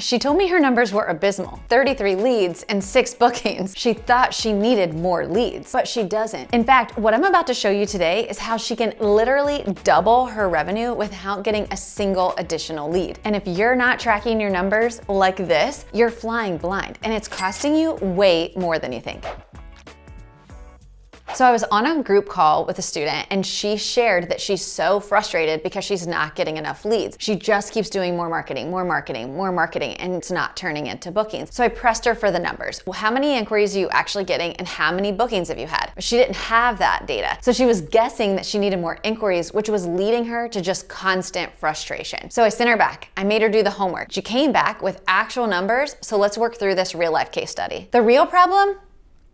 She told me her numbers were abysmal. 33 leads and 6 bookings. She thought she needed more leads, but she doesn't. In fact, what I'm about to show you today is how she can literally double her revenue without getting a single additional lead. And if you're not tracking your numbers like this, you're flying blind and it's costing you way more than you think. So I was on a group call with a student and she shared that she's so frustrated because she's not getting enough leads. She just keeps doing more marketing, and it's not turning into bookings. So I pressed her for the numbers. Well, how many inquiries are you actually getting and how many bookings have you had? She didn't have that data. So she was guessing that she needed more inquiries, which was leading her to just constant frustration. So I sent her back. I made her do the homework. She came back with actual numbers. So let's work through this real life case study. The real problem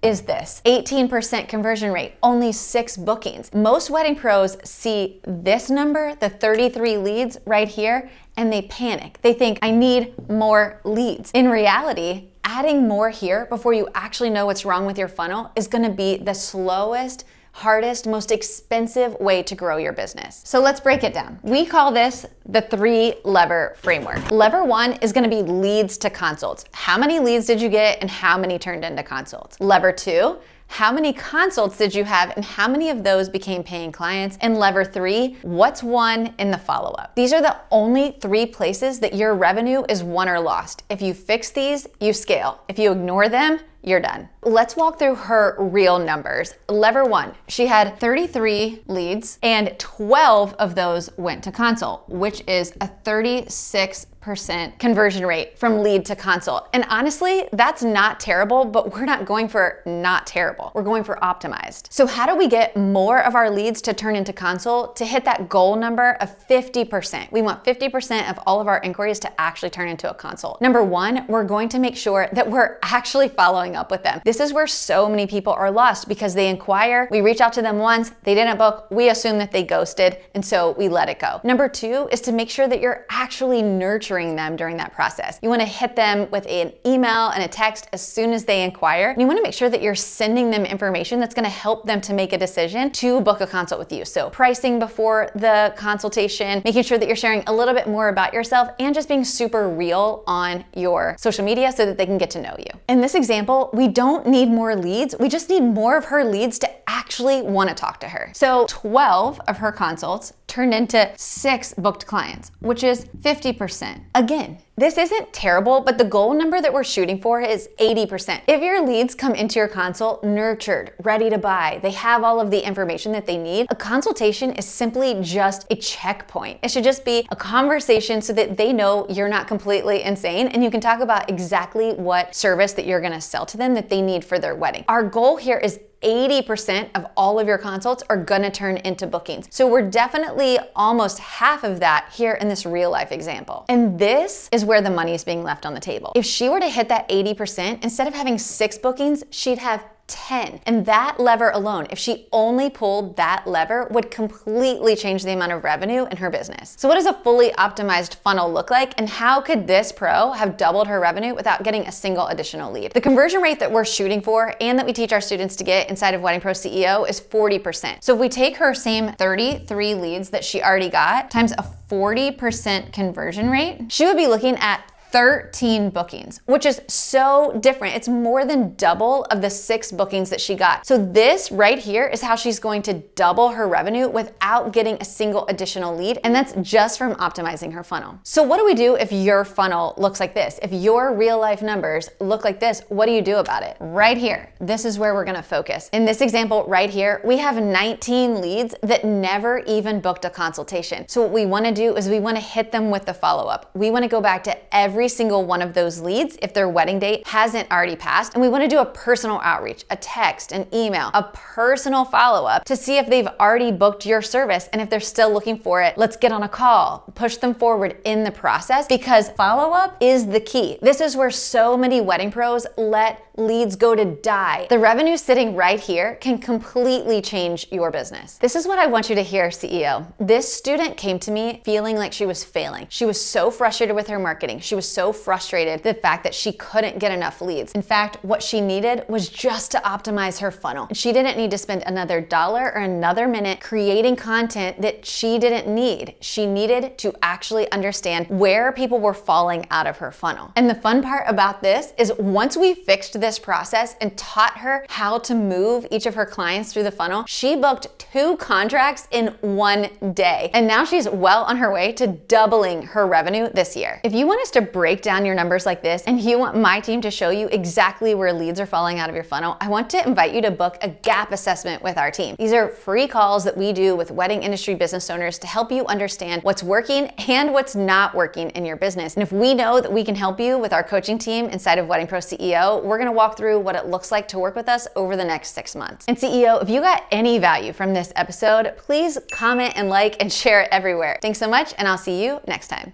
is this: 18% conversion rate, only 6 bookings. Most wedding pros see this number, the 33 leads right here, and they panic. They think, I need more leads. In reality, adding more here before you actually know what's wrong with your funnel is gonna be the slowest, hardest, most expensive way to grow your business. So let's break it down. We call this the 3-lever framework. Lever 1 is gonna be leads to consults. How many leads did you get and how many turned into consults? Lever 2, how many consults did you have and how many of those became paying clients? And lever 3, what's won in the follow-up? These are the only 3 places that your revenue is won or lost. If you fix these, you scale. If you ignore them, you're done. Let's walk through her real numbers. Lever 1, she had 33 leads and 12 of those went to consult, which is a 36% conversion rate from lead to consult. And honestly, that's not terrible, but we're not going for not terrible. We're going for optimized. So how do we get more of our leads to turn into consult to hit that goal number of 50%? We want 50% of all of our inquiries to actually turn into a consult. Number 1, we're going to make sure that we're actually following up with them. This is where so many people are lost because they inquire, we reach out to them once, they didn't book, we assume that they ghosted, and so we let it go. Number 2 is to make sure that you're actually nurturing them during that process. You want to hit them with an email and a text as soon as they inquire. And you want to make sure that you're sending them information that's going to help them to make a decision to book a consult with you. So pricing before the consultation, making sure that you're sharing a little bit more about yourself and just being super real on your social media so that they can get to know you. In this example, we don't need more leads. We just need more of her leads to actually want to talk to her. So 12 of her consults turned into 6 booked clients, which is 50%. Again, this isn't terrible, but the goal number that we're shooting for is 80%. If your leads come into your consult nurtured, ready to buy, they have all of the information that they need, a consultation is simply just a checkpoint. It should just be a conversation so that they know you're not completely insane and you can talk about exactly what service that you're gonna sell to them that they need for their wedding. Our goal here is 80% of all of your consults are gonna turn into bookings. So we're definitely almost half of that here in this real life example. And this is where the money is being left on the table. If she were to hit that 80%, instead of having 6 bookings, she'd have 10. And that lever alone, if she only pulled that lever, would completely change the amount of revenue in her business. So what does a fully optimized funnel look like? And how could this pro have doubled her revenue without getting a single additional lead? The conversion rate that we're shooting for and that we teach our students to get inside of Wedding Pro CEO is 40%. So if we take her same 33 leads that she already got times a 40% conversion rate, she would be looking at 13 bookings, which is so different. It's more than double of the 6 bookings that she got. So this right here is how she's going to double her revenue without getting a single additional lead. And that's just from optimizing her funnel. So what do we do if your funnel looks like this? If your real life numbers look like this, what do you do about it? Right here, this is where we're gonna focus. In this example right here, we have 19 leads that never even booked a consultation. So what we wanna do is we wanna hit them with the follow-up. We wanna go back to every single one of those leads if their wedding date hasn't already passed. And we want to do a personal outreach, a text, an email, a personal follow-up to see if they've already booked your service. And if they're still looking for it, let's get on a call, push them forward in the process because follow-up is the key. This is where so many wedding pros let leads go to die. The revenue sitting right here can completely change your business. This is what I want you to hear, CEO. This student came to me feeling like she was failing. She was so frustrated with her marketing. She was so frustrated with the fact that she couldn't get enough leads. In fact, what she needed was just to optimize her funnel. She didn't need to spend another dollar or another minute creating content that she didn't need. She needed to actually understand where people were falling out of her funnel. And the fun part about this is once we fixed this process and taught her how to move each of her clients through the funnel, she booked 2 contracts in 1 day. And now she's well on her way to doubling her revenue this year. If you want us to break down your numbers like this and you want my team to show you exactly where leads are falling out of your funnel, I want to invite you to book a gap assessment with our team. These are free calls that we do with wedding industry business owners to help you understand what's working and what's not working in your business. And if we know that we can help you with our coaching team inside of Wedding Pro CEO, we're gonna walk through what it looks like to work with us over the next 6 months. And CEO, if you got any value from this episode, please comment and like and share it everywhere. Thanks so much, and I'll see you next time.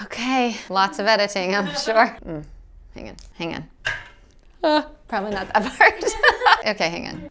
Okay, lots of editing, I'm sure. Hang on. Probably not that part. Okay, hang on.